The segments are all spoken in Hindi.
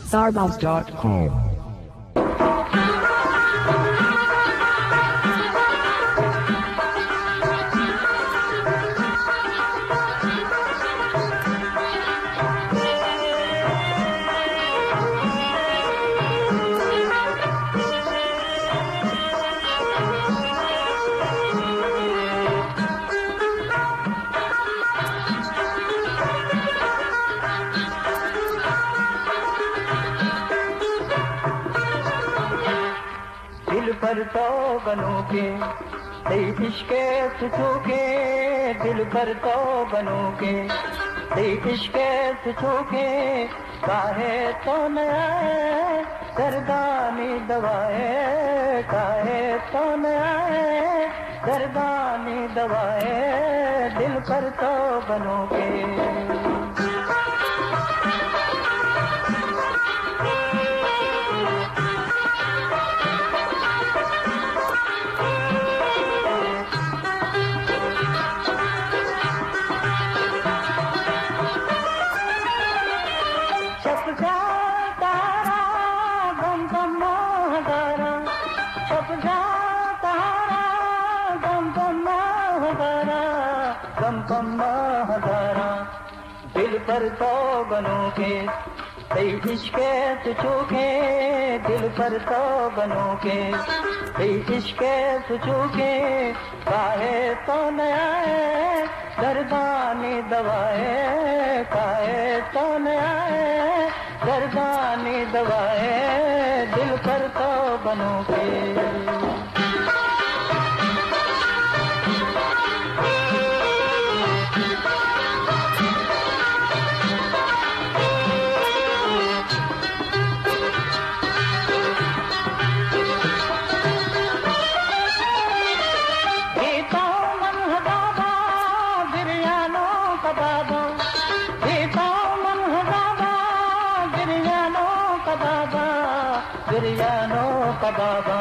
Sarbounce.com. दिल पर तो बनों के इश्क़े तुझो के, दिल पर तो बनों के इश्क़े तुझो के, काहे तो न आए दर्दानी दवाए, काहे तो न आए दर्दानी दवाए, दिल पर तो बनों के। छपका तारा गम गम महदारा, छपका तारा गम गम महदारा, गम गम महदारा, दिल पर तो बनों के इश्क़े तुझो के, दिल पर तो बनों के इश्क़े तुझो के, काहे तो न आए दर्दानी दवाए, काहे तो न आए दर्दानी दवाए, दिल पर तो बनों के। गिरयानों का बाबा,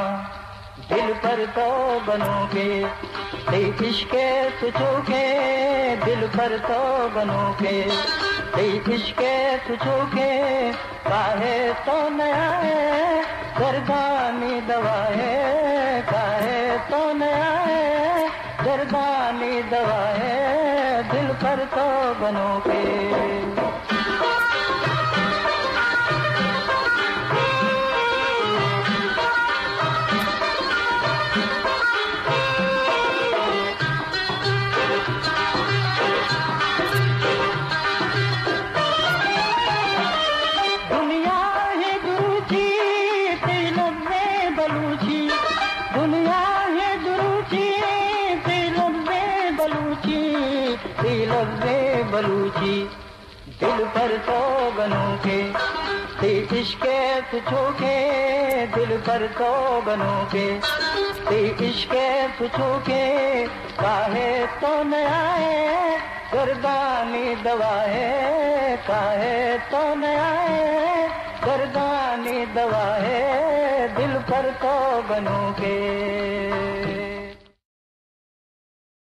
दिल पर तो बनों के इश्क़े तुझो के, दिल पर तो बनों के इश्क़े तुझो के, काहे तो न आए दर्दानी दवाए, काहे तो न आए दर्दानी दवाए, दिल पर तो बनों के। बलूची, दिल पर तो बनों के इश्क़े तुझो के, दिल पर तो बनों के इश्क़े तुझो के, काहे तो न आए दर्दानी दवाए, काहे तो न आए दर्दानी दवाए, दिल पर तो बनों के।